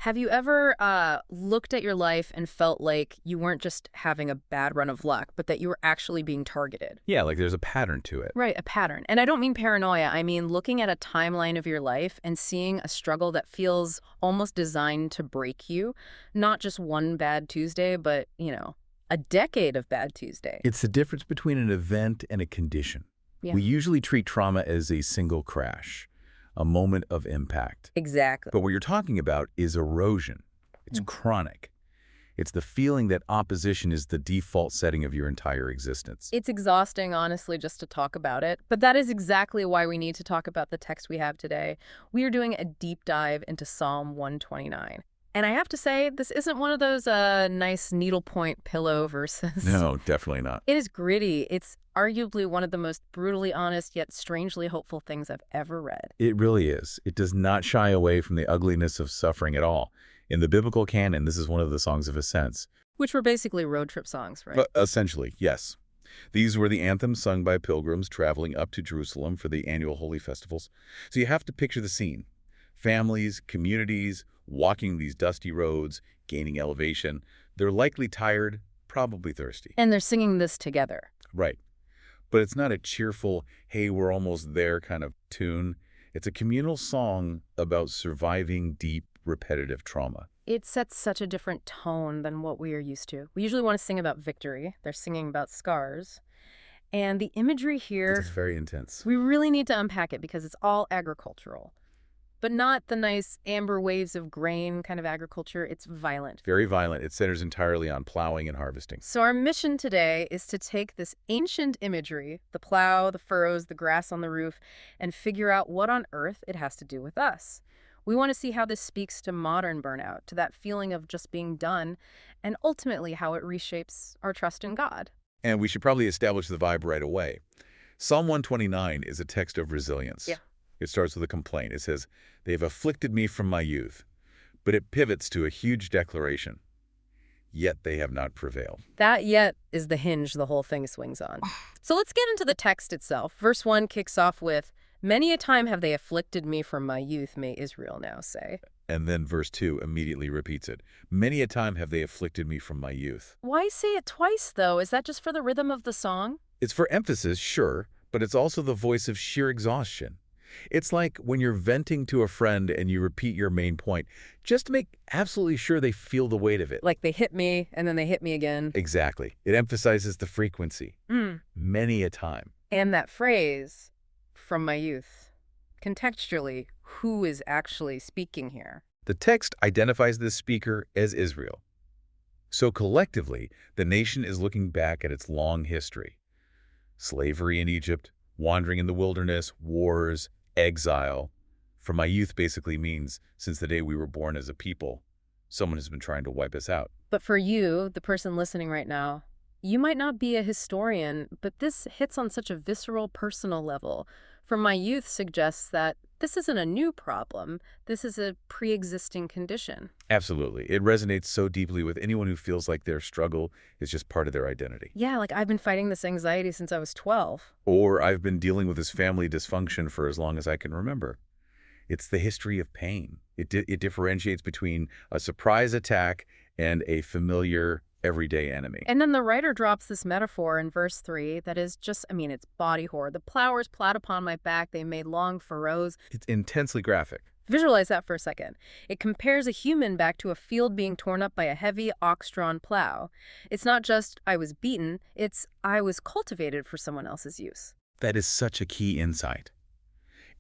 Have you ever looked at your life and felt like you weren't just having a bad run of luck, but that you were actually being targeted? Yeah, like there's a pattern to it. Right, a pattern. And I don't mean paranoia. I mean looking at a timeline of your life and seeing a struggle that feels almost designed to break you. Not just one bad Tuesday, but, a decade of bad Tuesday. It's the difference between an event and a condition. Yeah. We usually treat trauma as a single crash, a moment of impact. Exactly. But what you're talking about is erosion. It's chronic. It's the feeling that opposition is the default setting of your entire existence. It's exhausting, honestly, just to talk about it. But that is exactly why we need to talk about the text we have today. We are doing a deep dive into Psalm 129. And I have to say, this isn't one of those nice needlepoint pillow verses. No, definitely not. It is gritty. It's arguably one of the most brutally honest yet strangely hopeful things I've ever read. It really is. It does not shy away from the ugliness of suffering at all. In the biblical canon, this is one of the songs of ascents. Which were basically road trip songs, right? Essentially, yes. These were the anthems sung by pilgrims traveling up to Jerusalem for the annual holy festivals. So you have to picture the scene. Families, communities, walking these dusty roads, gaining elevation. They're likely tired, probably thirsty. And they're singing this together. Right. But it's not a cheerful, hey, we're almost there kind of tune. It's a communal song about surviving deep, repetitive trauma. It sets such a different tone than what we are used to. We usually want to sing about victory. They're singing about scars. And the imagery here, It's very intense. we really need to unpack it because it's all agricultural. But not the nice amber waves of grain kind of agriculture. It's violent. Very violent. It centers entirely on plowing and harvesting. So our mission today is to take this ancient imagery, the plow, the furrows, the grass on the roof, and figure out what on earth it has to do with us. We want to see how this speaks to modern burnout, to that feeling of just being done, and ultimately how it reshapes our trust in God. And we should probably establish the vibe right away. Psalm 129 is a text of resilience. Yeah. It starts with a complaint. It says, "They have afflicted me from my youth." But it pivots to a huge declaration. Yet they have not prevailed. That yet is the hinge the whole thing swings on. So let's get into the text itself. Verse 1 kicks off with, "Many a time have they afflicted me from my youth, may Israel now say." And then verse 2 immediately repeats it. "Many a time have they afflicted me from my youth." Why say it twice, though? Is that just for the rhythm of the song? It's for emphasis, sure, but it's also the voice of sheer exhaustion. It's like when you're venting to a friend and you repeat your main point, just to make absolutely sure they feel the weight of it. Like they hit me, and then they hit me again. Exactly. It emphasizes the frequency. Many a time. And that phrase, "from my youth," contextually, who is actually speaking here? The text identifies this speaker as Israel. So collectively, the nation is looking back at its long history. Slavery in Egypt, wandering in the wilderness, wars, exile. From my youth basically means since the day we were born as a people, someone has been trying to wipe us out. But for you, the person listening right now, you might not be a historian, but this hits on such a visceral, personal level. From my youth suggests that this isn't a new problem. This is a pre-existing condition. Absolutely. It resonates so deeply with anyone who feels like their struggle is just part of their identity. Yeah, like I've been fighting this anxiety since I was 12. Or I've been dealing with this family dysfunction for as long as I can remember. It's the history of pain. It differentiates between a surprise attack and a familiar, everyday enemy. And then the writer drops this metaphor in verse 3 that is just, it's body horror. The plowers plowed upon my back. They made long furrows. It's intensely graphic. Visualize that for a second. It compares a human back to a field being torn up by a heavy, ox-drawn plow. It's not just, I was beaten. It's, I was cultivated for someone else's use. That is such a key insight.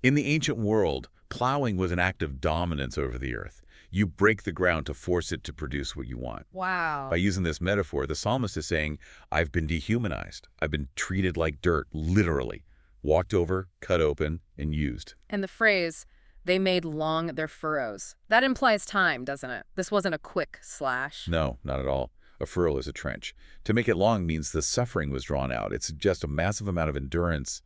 In the ancient world, plowing was an act of dominance over the earth. You break the ground to force it to produce what you want. Wow. By using this metaphor, the psalmist is saying, I've been dehumanized. I've been treated like dirt, literally. Walked over, cut open, and used. And the phrase, they made long their furrows. That implies time, doesn't it? This wasn't a quick slash. No, not at all. A furrow is a trench. To make it long means the suffering was drawn out. It's just a massive amount of endurance.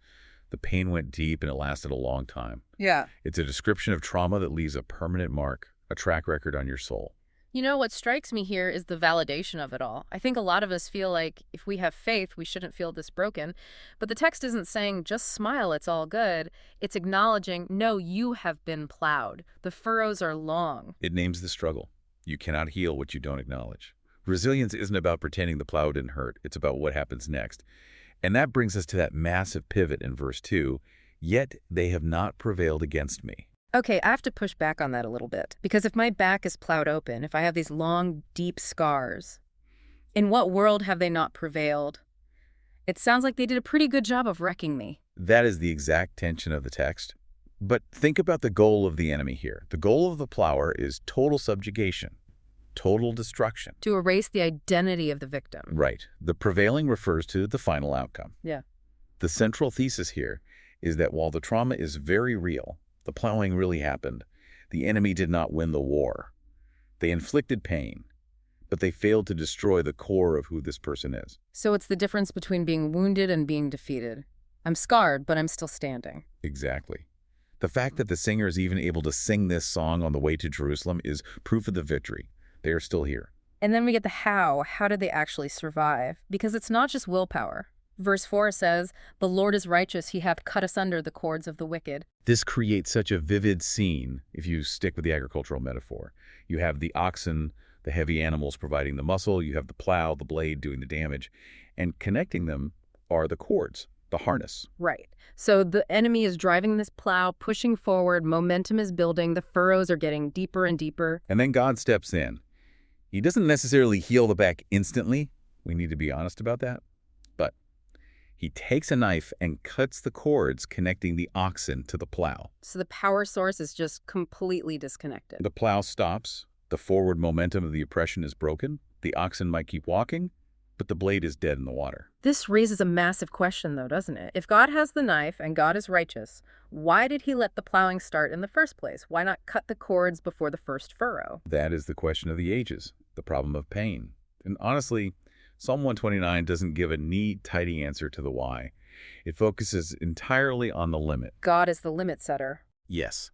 The pain went deep and it lasted a long time. Yeah. It's a description of trauma that leaves a permanent mark, a track record on your soul. You know, what strikes me here is the validation of it all. I think a lot of us feel like if we have faith, we shouldn't feel this broken. But the text isn't saying, just smile, it's all good. It's acknowledging, no, you have been plowed. The furrows are long. It names the struggle. You cannot heal what you don't acknowledge. Resilience isn't about pretending the plow didn't hurt. It's about what happens next. And that brings us to that massive pivot in verse 2. Yet they have not prevailed against me. Okay, I have to push back on that a little bit. Because if my back is plowed open, if I have these long, deep scars, in what world have they not prevailed? It sounds like they did a pretty good job of wrecking me. That is the exact tension of the text. But think about the goal of the enemy here. The goal of the plower is total subjugation, total destruction. To erase the identity of the victim. Right. The prevailing refers to the final outcome. Yeah. The central thesis here is that while the trauma is very real, the plowing really happened, the enemy did not win the war. They inflicted pain, but they failed to destroy the core of who this person is. So it's the difference between being wounded and being defeated. I'm scarred, but I'm still standing. Exactly. The fact that the singer is even able to sing this song on the way to Jerusalem is proof of the victory. They are still here. And then we get the how. How did they actually survive? Because it's not just willpower. Verse 4 says, "The Lord is righteous, he hath cut asunder the cords of the wicked." This creates such a vivid scene if you stick with the agricultural metaphor. You have the oxen, the heavy animals providing the muscle, you have the plow, the blade doing the damage, and connecting them are the cords, the harness. Right. So the enemy is driving this plow, pushing forward, momentum is building, the furrows are getting deeper and deeper. And then God steps in. He doesn't necessarily heal the back instantly. We need to be honest about that. But he takes a knife and cuts the cords connecting the oxen to the plow. So the power source is just completely disconnected. The plow stops. The forward momentum of the oppression is broken. The oxen might keep walking, but the blade is dead in the water. This raises a massive question, though, doesn't it? If God has the knife and God is righteous, why did he let the plowing start in the first place? Why not cut the cords before the first furrow? That is the question of the ages, the problem of pain. And honestly, Psalm 129 doesn't give a neat, tidy answer to the why. It focuses entirely on the limit. God is the limit setter. Yes.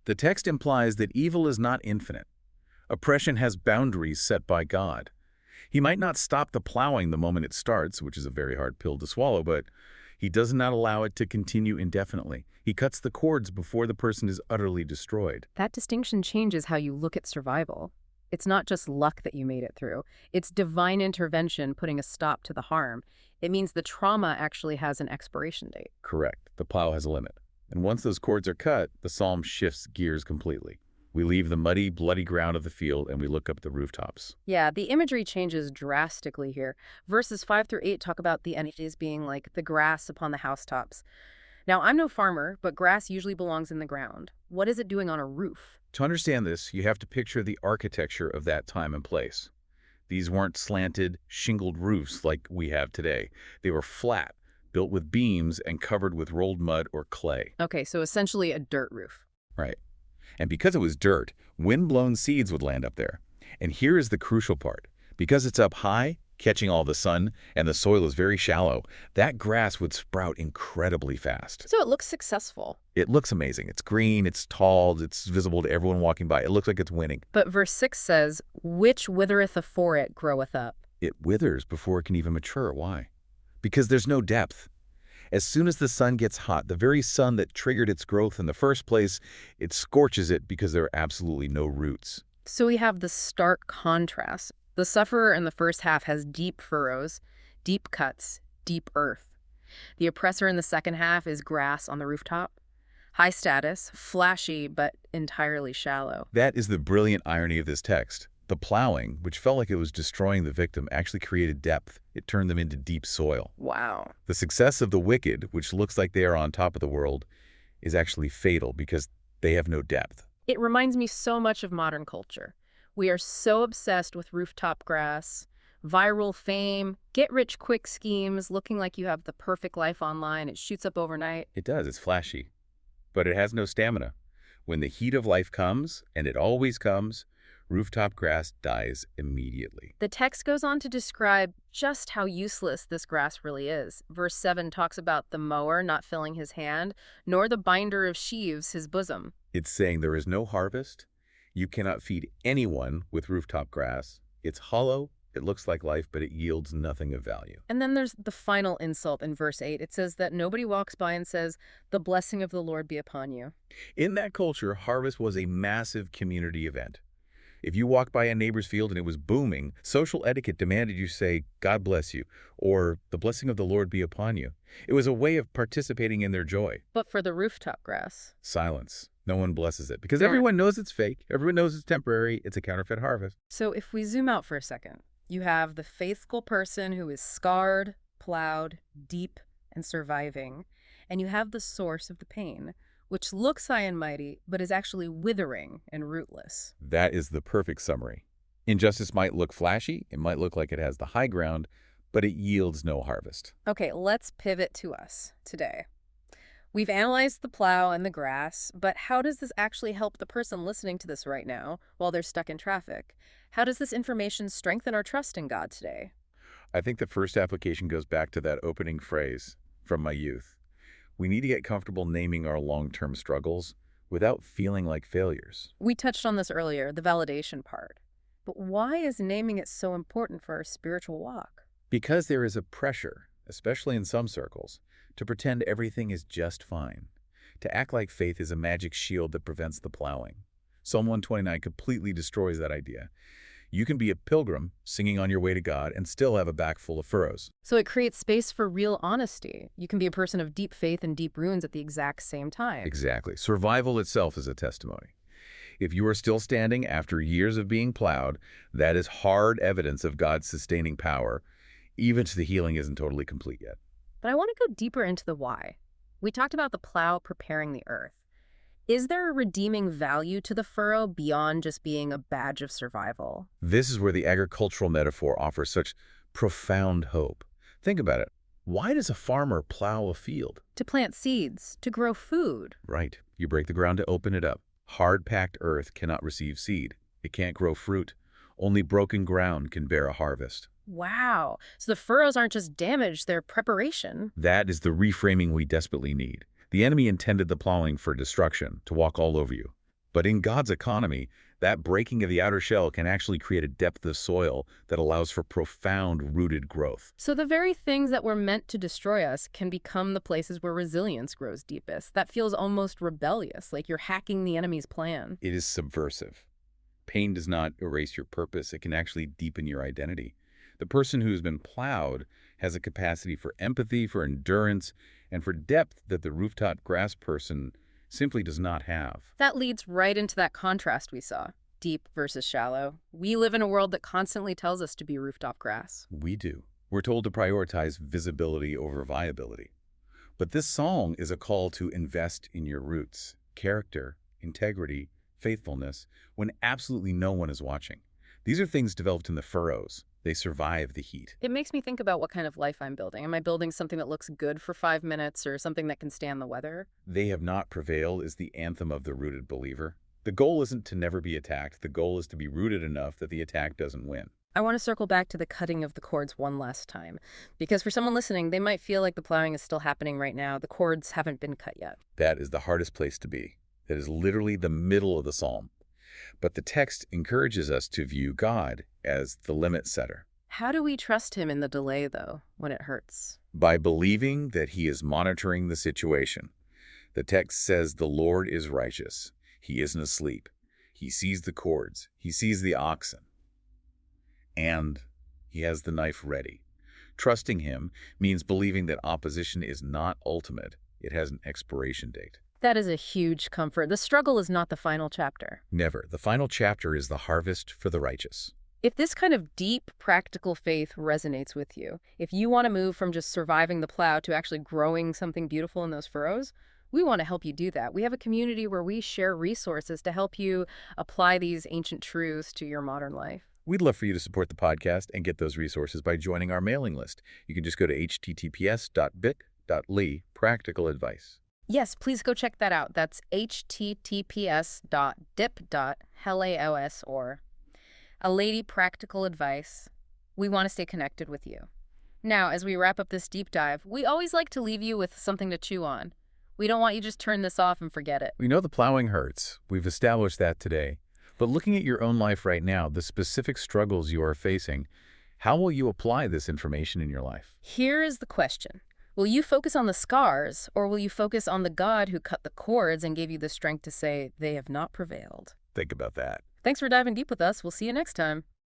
The text implies that evil is not infinite. Oppression has boundaries set by God. He might not stop the plowing the moment it starts, which is a very hard pill to swallow, but he does not allow it to continue indefinitely. He cuts the cords before the person is utterly destroyed. That distinction changes how you look at survival. It's not just luck that you made it through. It's divine intervention putting a stop to the harm. It means the trauma actually has an expiration date. Correct. The plow has a limit. And once those cords are cut, the psalm shifts gears completely. We leave the muddy, bloody ground of the field and we look up at the rooftops. Yeah, the imagery changes drastically here. Verses 5 through 8 talk about the entities being like the grass upon the housetops. Now, I'm no farmer, but grass usually belongs in the ground. What is it doing on a roof? To understand this, you have to picture the architecture of that time and place. These weren't slanted, shingled roofs like we have today. They were flat, built with beams and covered with rolled mud or clay. Okay, so essentially a dirt roof. Right. And because it was dirt, wind-blown seeds would land up there. And here is the crucial part. Because it's up high, catching all the sun, and the soil is very shallow, that grass would sprout incredibly fast. So it looks successful. It looks amazing. It's green, it's tall, it's visible to everyone walking by. It looks like it's winning. But verse 6 says, "Which withereth afore it groweth up." It withers before it can even mature. Why? Because there's no depth. As soon as the sun gets hot, the very sun that triggered its growth in the first place, it scorches it because there are absolutely no roots. So we have the stark contrast. The sufferer in the first half has deep furrows, deep cuts, deep earth. The oppressor in the second half is grass on the rooftop. High status, flashy, but entirely shallow. That is the brilliant irony of this text. The plowing, which felt like it was destroying the victim, actually created depth. It turned them into deep soil. Wow. The success of the wicked, which looks like they are on top of the world, is actually fatal because they have no depth. It reminds me so much of modern culture. We are so obsessed with rooftop grass, viral fame, get-rich-quick schemes, looking like you have the perfect life online. It shoots up overnight. It does. It's flashy. But it has no stamina. When the heat of life comes, and it always comes, rooftop grass dies immediately. The text goes on to describe just how useless this grass really is. Verse 7 talks about the mower not filling his hand, nor the binder of sheaves his bosom. It's saying there is no harvest, You cannot feed anyone with rooftop grass. It's hollow, it looks like life, but it yields nothing of value. And then there's the final insult in verse 8. It says that nobody walks by and says, "The blessing of the Lord be upon you." In that culture, harvest was a massive community event. If you walked by a neighbor's field and it was booming, social etiquette demanded you say, "God bless you," or "The blessing of the Lord be upon you." It was a way of participating in their joy. But for the rooftop grass. Silence. No one blesses it because Yeah. everyone knows it's fake. Everyone knows it's temporary. It's a counterfeit harvest. So if we zoom out for a second, you have the faithful person who is scarred, plowed, deep, and surviving. And you have the source of the pain, which looks high and mighty, but is actually withering and rootless. That is the perfect summary. Injustice might look flashy. It might look like it has the high ground, but it yields no harvest. Okay, let's pivot to us today. We've analyzed the plow and the grass, but how does this actually help the person listening to this right now while they're stuck in traffic? How does this information strengthen our trust in God today? I think the first application goes back to that opening phrase from my youth. We need to get comfortable naming our long-term struggles without feeling like failures. We touched on this earlier, the validation part. But why is naming it so important for our spiritual walk? Because there is a pressure, especially in some circles, to pretend everything is just fine. To act like faith is a magic shield that prevents the plowing. Psalm 129 completely destroys that idea. You can be a pilgrim singing on your way to God and still have a back full of furrows. So it creates space for real honesty. You can be a person of deep faith and deep ruins at the exact same time. Exactly. Survival itself is a testimony. If you are still standing after years of being plowed, that is hard evidence of God's sustaining power, even if the healing isn't totally complete yet. But I want to go deeper into the why. We talked about the plow preparing the earth. Is there a redeeming value to the furrow beyond just being a badge of survival? This is where the agricultural metaphor offers such profound hope. Think about it. Why does a farmer plow a field? To plant seeds, to grow food. Right. You break the ground to open it up. Hard-packed earth cannot receive seed. It can't grow fruit. Only broken ground can bear a harvest. Wow. So the furrows aren't just damage, they're preparation. That is the reframing we desperately need. The enemy intended the plowing for destruction, to walk all over you. But in God's economy, that breaking of the outer shell can actually create a depth of soil that allows for profound rooted growth. So the very things that were meant to destroy us can become the places where resilience grows deepest. That feels almost rebellious, like you're hacking the enemy's plan. It is subversive. Pain does not erase your purpose. It can actually deepen your identity. The person who has been plowed has a capacity for empathy, for endurance, and for depth that the rooftop grass person simply does not have. That leads right into that contrast we saw, deep versus shallow. We live in a world that constantly tells us to be rooftop grass. We do. We're told to prioritize visibility over viability. But this song is a call to invest in your roots, character, integrity, faithfulness, when absolutely no one is watching. These are things developed in the furrows. They survive the heat. It makes me think about what kind of life I'm building. Am I building something that looks good for 5 minutes or something that can stand the weather? They have not prevailed is the anthem of the rooted believer. The goal isn't to never be attacked. The goal is to be rooted enough that the attack doesn't win. I want to circle back to the cutting of the cords one last time, because for someone listening, they might feel like the plowing is still happening right now. The cords haven't been cut yet. That is the hardest place to be. That is literally the middle of the psalm. But the text encourages us to view God as the limit setter. How do we trust him in the delay, though, when it hurts? By believing that he is monitoring the situation. The text says the Lord is righteous. He isn't asleep. He sees the cords. He sees the oxen. And he has the knife ready. Trusting him means believing that opposition is not ultimate. It has an expiration date. That is a huge comfort. The struggle is not the final chapter. Never. The final chapter is the harvest for the righteous. If this kind of deep, practical faith resonates with you, if you want to move from just surviving the plow to actually growing something beautiful in those furrows, we want to help you do that. We have a community where we share resources to help you apply these ancient truths to your modern life. We'd love for you to support the podcast and get those resources by joining our mailing list. You can just go to https://bit.ly/practical advice. Yes, please go check that out. That's https://dip.laos or A Lady Practical Advice. We want to stay connected with you. Now, as we wrap up this deep dive, we always like to leave you with something to chew on. We don't want you to just turn this off and forget it. We know the plowing hurts. We've established that today. But looking at your own life right now, the specific struggles you are facing, how will you apply this information in your life? Here is the question. Will you focus on the scars, or will you focus on the God who cut the cords and gave you the strength to say, they have not prevailed? Think about that. Thanks for diving deep with us. We'll see you next time.